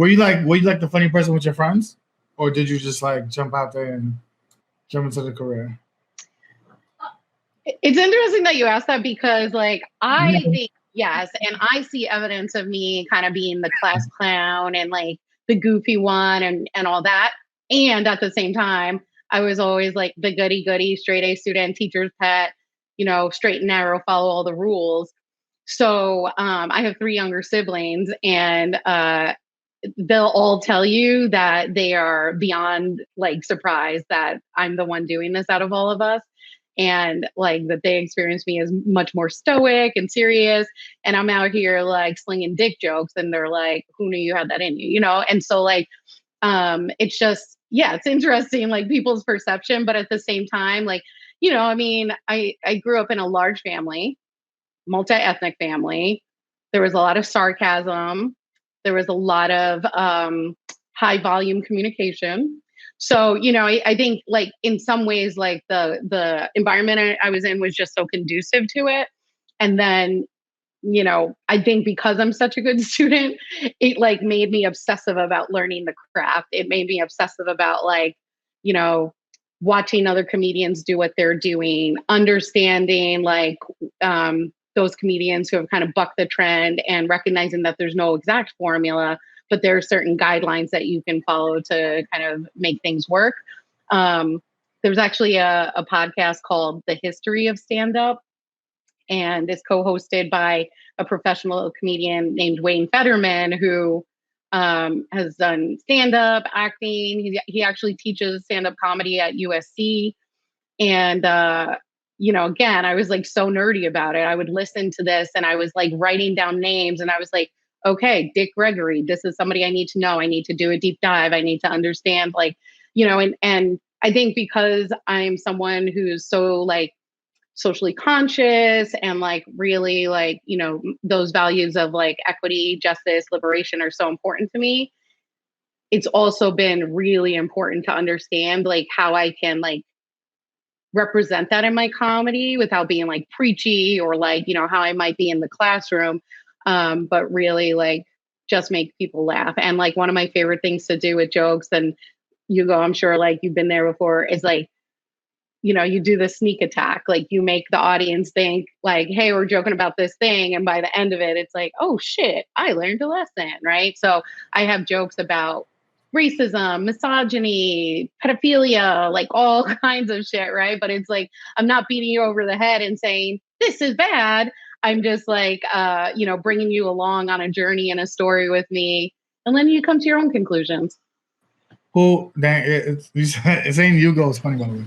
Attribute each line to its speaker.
Speaker 1: were you like the funny person with your friends, or did you just like jump out there and jump into the career?
Speaker 2: It's interesting that you asked that because, like, I think yes, and I see evidence of me kind of being the class clown and like the goofy one and all that. And at the same time, I was always like the goody goody, straight A student, teacher's pet, straight and narrow, follow all the rules. So I have three younger siblings, and they'll all tell you that they are beyond like surprised that I'm the one doing this out of all of us. And like that they experience me as much more stoic and serious. And I'm out here like slinging dick jokes. And they're like, who knew you had that in you, And so like, it's just, yeah, it's interesting, like people's perception. But at the same time, like, I mean, I grew up in a large family, multi-ethnic family. There was a lot of sarcasm. There was a lot of high volume communication. So, I think like in some ways, like the environment I was in was just so conducive to it. And then, I think because I'm such a good student, it like made me obsessive about learning the craft. It made me obsessive about like, watching other comedians do what they're doing, understanding like those comedians who have kind of bucked the trend and recognizing that there's no exact formula, but there are certain guidelines that you can follow to kind of make things work. There's actually a podcast called The History of Stand-Up, and it's co-hosted by a professional comedian named Wayne Fetterman, who has done stand-up, acting. He actually teaches stand-up comedy at USC. And, again, I was like so nerdy about it. I would listen to this and I was like writing down names and I was like, okay, Dick Gregory, this is somebody I need to know. I need to do a deep dive. I need to understand, like, and I think because I'm someone who's so like socially conscious and like really like, those values of like equity, justice, liberation are so important to me. It's also been really important to understand like how I can like represent that in my comedy without being like preachy or like, how I might be in the classroom. But really like just make people laugh. And like one of my favorite things to do with jokes, and I'm sure like you've been there before, is like, you do the sneak attack. Like you make the audience think like, hey, we're joking about this thing. And by the end of it, it's like, oh shit, I learned a lesson. Right. So I have jokes about racism, misogyny, pedophilia, like all kinds of shit. Right. But it's like, I'm not beating you over the head and saying this is bad. I'm just like, bringing you along on a journey and a story with me. And then you come to your own conclusions.
Speaker 1: Who, dang, saying Hugo is funny, by the way.